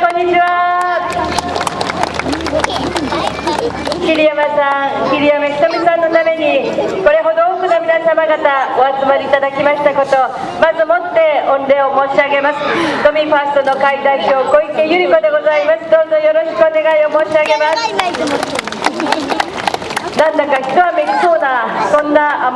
こんにちは。桐山さん、桐山ひとみさんのためにこれほど多くの皆様方お集まりいただきましたこと、まずもって御礼を申し上げます。都民ファーストの会代表小池百合子でございます。どうぞよろしくお願いを申し上げます。なんだか一雨来そうなそんな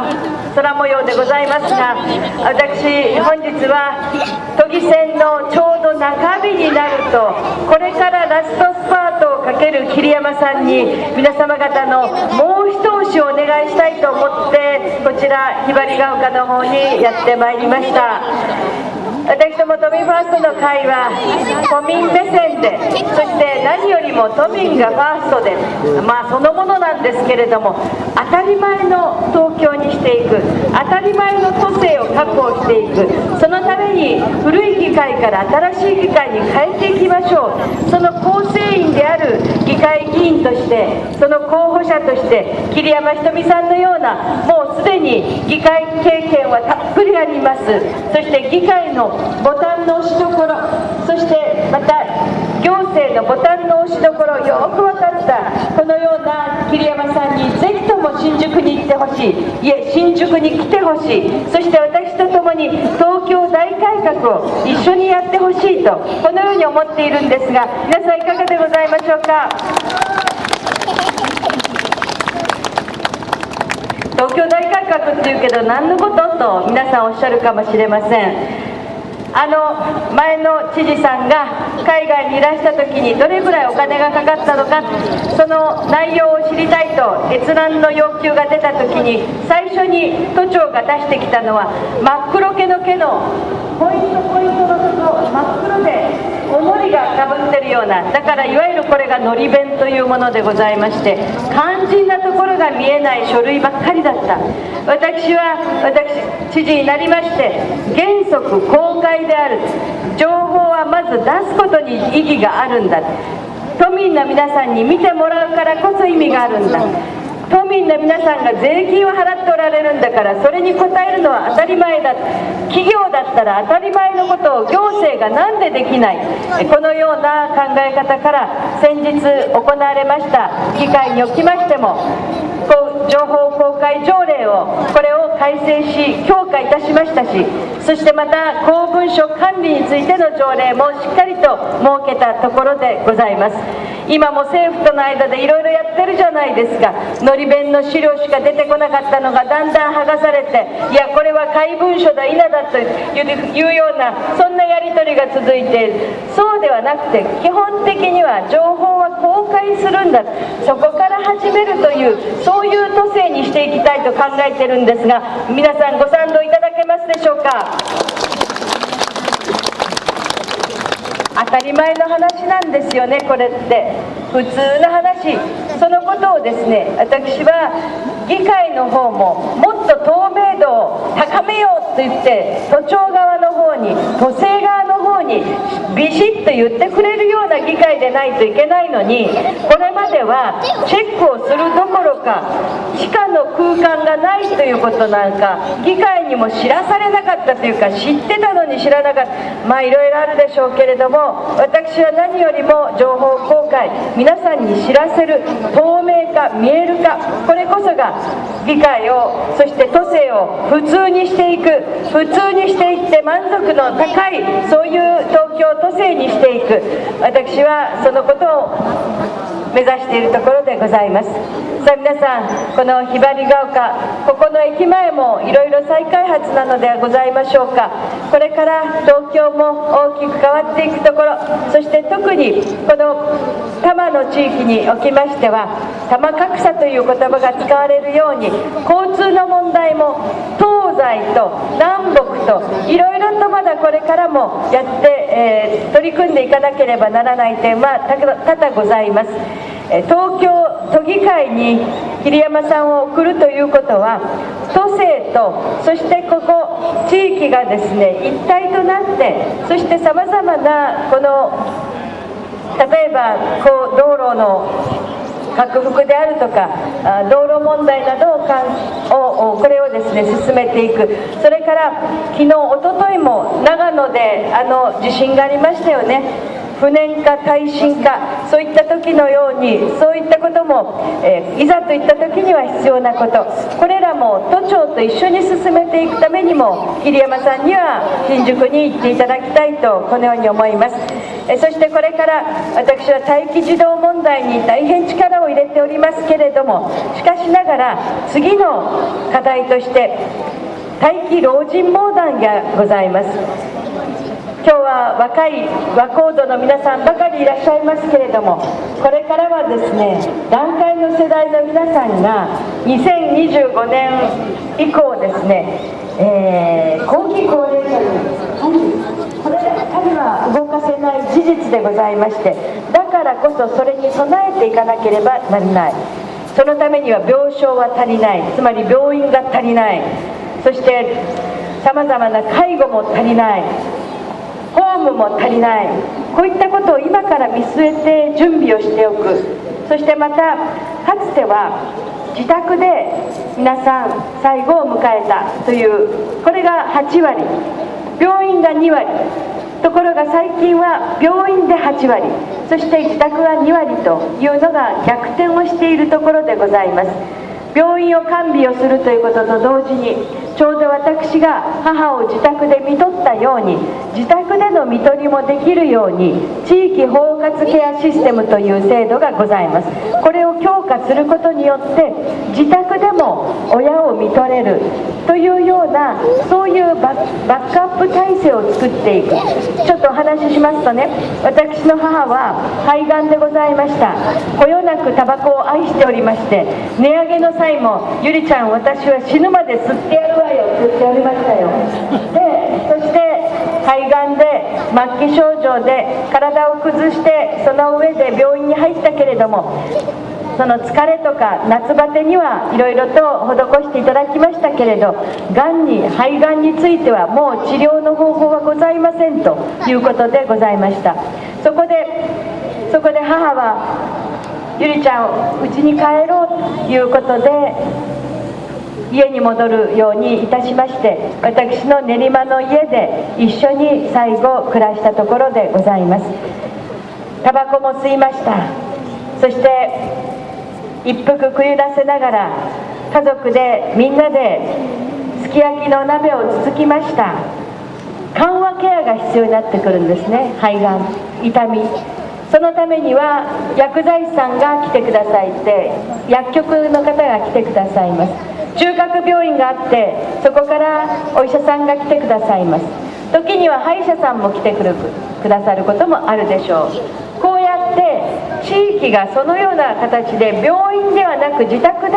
空模様でございますが、私本日は都議選のちょうど中日になると、これからラストスパートをかける桐山さんに皆様方のもう一押しをお願いしたいと思って、こちらひばりが丘の方にやってまいりました。私ども都民ファーストの会は都民目線で、そして何よりも都民がファーストで、そのものなんですけれども、当たり前の東京にしていく、当たり前の都政を確保していく、そのために古い議会から新しい議会に変えていきましょう。その構成員である議会議員として、その候補者として桐山ひとみさんのような、もうすでに議会経験はたっぷりあります。そして議会のボタンの押しどころ、そしてまた行政のボタンの押しどころをよく分かったこのような桐山さんにぜひとも新宿に行ってほしい、いえ新宿に来てほしい、そして私と共に東京大改革を一緒にやってほしいと、このように思っているんですが、皆さんいかがでございましょうか。東京大改革っていうけど何のことと皆さんおっしゃるかもしれません。前の知事さんが海外にいらした時にどれぐらいお金がかかったのか、その内容を知りたいと閲覧の要求が出た時に、最初に都庁が出してきたのは真っ黒けの毛のポイントのところ、真っ黒でおのりがかぶってるような、だからいわゆるこれがのり弁というものでございまして、肝心なところが見えない書類ばっかりだった。私知事になりまして、原則公開である、情報はまず出すことに意義があるんだ、都民の皆さんに見てもらうからこそ意味があるんだ、都民の皆さんが税金を払っておられるんだから、それに応えるのは当たり前だ、企業だったら当たり前のことを行政がなんでできない、このような考え方から先日行われました議会におきましても、情報公開条例これを改正し強化いたしましたし、そしてまた公文書管理についての条例もしっかりと設けたところでございます。今も政府との間でいろいろやってるじゃないですか。のり弁の資料しか出てこなかったのがだんだん剥がされて、いやこれは怪文書だ、否だというような、そんなやり取りが続いている。そうではなくて、基本的には情報は公開するんだ、そこから始めるという、そういう都政にしていきたいと考えているんですが、皆さんご賛同いただけますでしょうか。当たり前の話なんですよね、これって普通の話。そのことをですね、私は議会の方ももっと透明度を高めようと言って、都庁側の方に都政側の方にビシッと言ってくれるような議会でないといけないのに、これまではチェックをするどころか地下の空間がないということなんか、議会にも知らされなかったというか、知ってたのに知らなかった、いろいろあるでしょうけれども、私は何よりも情報公開、皆さんに知らせる、透明化、見える化、これこそが議会を、そして都政を普通にしていく、普通にしていって満足の高い、そういう東京都政にしていく、私はそのことを目指しているところでございます。さあ皆さん、このひばりが丘、ここの駅前もいろいろ再開発なのではございましょうか。これから東京も大きく変わっていくところ、そして特にこの多摩の地域におきましては、多摩格差という言葉が使われるように、交通の問題も東西と南北といろいろとまだこれからもやって、取り組んでいかなければならない点は多々ございます。東京都議会に桐山さんを送るということは、都政とそしてここ地域がですね一体となって、そしてさまざまなこの例えば道路の拡幅であるとか、道路問題などこれをですね進めていく。それから昨日おとといも長野で地震がありましたよね。不燃化、耐震化、そういった時のように、そういったことも、いざといった時には必要なこと、これらも都庁と一緒に進めていくためにも、桐山さんには新宿に行っていただきたいと、このように思います。そしてこれから私は待機児童問題に大変力を入れておりますけれども、しかしながら次の課題として待機老人モーダンがございます。今日は若高度の皆さんばかりいらっしゃいますけれども、これからはですね、団塊の世代の皆さんが2025年以降ですね、後期高齢者にこれ彼は動かせない事実でございまして、だからこそそれに備えていかなければならない。そのためには病床は足りない、つまり病院が足りない、そしてさまざまな介護も足りない、ホームも足りない、こういったことを今から見据えて準備をしておく。そしてまたかつては自宅で皆さん最後を迎えたという、これが8割、病院が2割、ところが最近は病院で8割、そして自宅が2割というのが逆転をしているところでございます。病院を完備をするということと同時に、ちょうど私が母を自宅で看取ったように、自宅での看取りもできるように地域包括ケアシステムという制度がございます。これを強化することによって自宅でも親を看取れるというような、そういうバックアップ体制を作っていく。ちょっとお話ししますとね、私の母は肺がんでございました。こよなくタバコを愛しておりまして、値上げの際も「ゆりちゃん、私は死ぬまで吸ってやるわよ」って言っておりましたよ。でそして肺がんで末期症状で体を崩して、その上で病院に入ったけれども、その疲れとか夏バテにはいろいろと施していただきましたけれど、肺がんについてはもう治療の方法はございませんということでございました。そこで母は「ゆりちゃん、うちに帰ろう」ということで家に戻るようにいたしまして、私の練馬の家で一緒に最後暮らしたところでございます。タバコも吸いました。そして一服食い出せながら家族でみんなですき焼きの鍋をつつきました。緩和ケアが必要になってくるんですね。肺がん、痛み、そのためには薬剤師さんが来てくださいって、薬局の方が来てくださいます。中核病院があって、そこからお医者さんが来てくださいます。時には歯医者さんも来てくださることもあるでしょう。こうやって地域がそのような形で、病院ではなく自宅で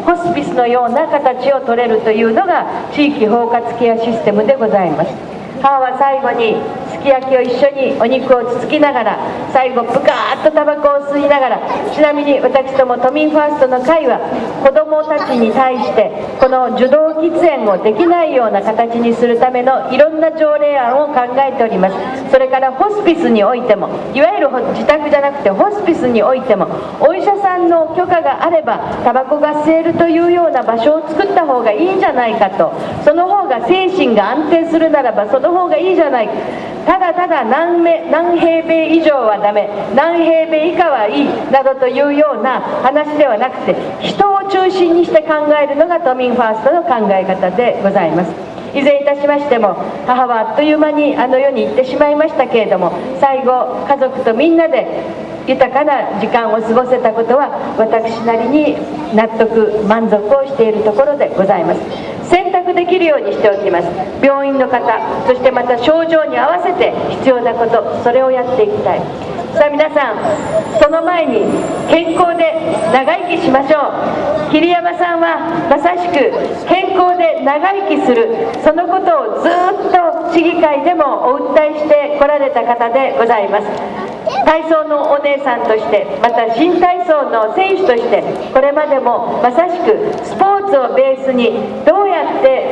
ホスピスのような形を取れるというのが地域包括ケアシステムでございます。母は最後にすき焼きを一緒にお肉をつつきながら、最後プカーッとタバコを吸いながら、ちなみに私ども都民ファーストの会は子どもたちに対してこの受動喫煙をできないような形にするためのいろんな条例案を考えております。それからホスピスにおいても、いわゆる自宅じゃなくてホスピスにおいても、お医者さんの許可があればタバコが吸えるというような場所を作った方がいいんじゃないかと。その方が精神が安定するならばその方がいいじゃないか。ただただ何平米以上はダメ、何平米以下はいいなどというような話ではなくて、人を中心にして考えるのが都民ファーストの考え方でございます。いずれいたしましても、母はあっという間にあの世に行ってしまいましたけれども、最後家族とみんなで豊かな時間を過ごせたことは、私なりに納得満足をしているところでございます。選択できるようにしておきます。病院の方、そしてまた症状に合わせて必要なこと、それをやっていきたい。さあ皆さん、その前に健康で長生きしましょう。桐山さんはまさしく健康で長生きする、そのことをずっと市議会でもお訴えしてこられた方でございます。体操のお姉さんとして、また新体操の選手として、これまでもまさしくスポーツをベースにどうやって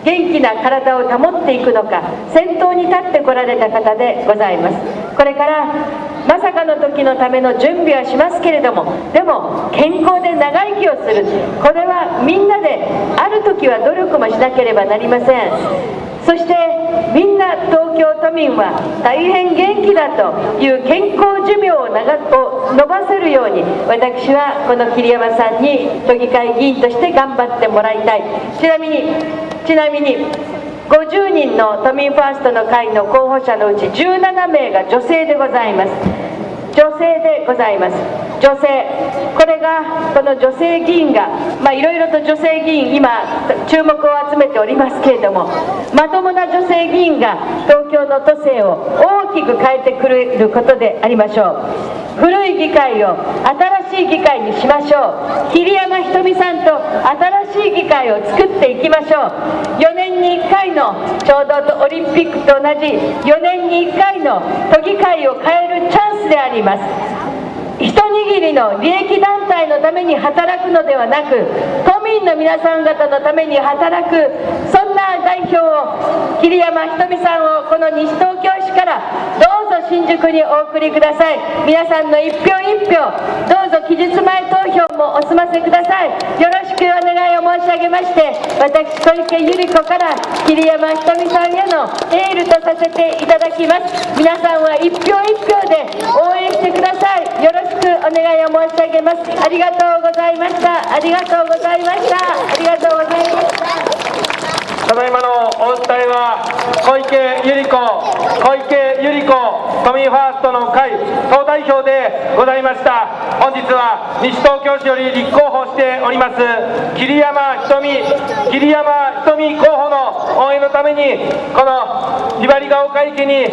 元気な体を保っていくのか、先頭に立ってこられた方でございます。これからまさかの時のための準備はしますけれども、でも健康で長生きをする、これはみんなである時は努力もしなければなりません。そしてみんな東京都民は大変元気だという健康寿命を伸ばせるように、私はこの桐山さんに都議会議員として頑張ってもらいたい。ちなみに50人の都民ファーストの会の候補者のうち17名が女性でございます。女性でございます。女性、これがこの女性議員が、いろいろと女性議員今注目を集めておりますけれども、まともな女性議員が東京の都政を大きく変えてくれることでありましょう。古い議会を新しい議会にしましょう。桐山ひとみさんと新しい議会を作っていきましょう。4年に1回のちょうどオリンピックと同じ4年に1回の都議会を変えるチャンスであります。一握りの利益団体のために働くのではなく、都民の皆さん方のために働く、そんな代表を桐山ひとみさんをこの西東京市からどうぞ新宿にお送りください。皆さんの一票一票、どうぞ期日前投票もお済ませください。よろしくお願いを申し上げまして、私小池百合子から桐山ひとみさんへのエールとさせていただきます。皆さんは一票一票で応援してください。よろしくお願いを申し上げます。ありがとうございました。ありがとうございました。ありがとうございました。ただいまのお訴えは小池百合子都民ファーストの会党代表でございました。本日は西東京市より立候補しております桐山ひとみ候補の応援のために、このひばりが丘駅に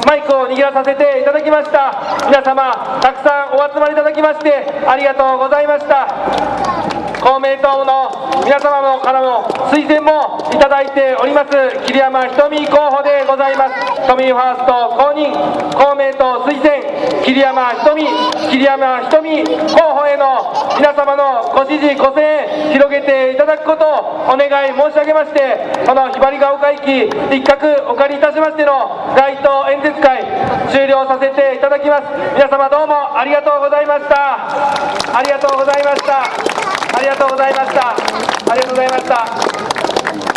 マイクを握らさせていただきました。皆様たくさんお集まりいただきましてありがとうございました。公明党の皆様からの推薦もいただいております桐山ひとみ候補でございます。都民ファースト公認、公明党推薦桐山ひとみ候補への皆様のご支持ご声援広げていただくことをお願い申し上げまして、このひばりが丘駅一角お借りいたしましての街頭演説会終了させていただきます。皆様どうもありがとうございました。ありがとうございました。ありがとうございました。ありがとうございました。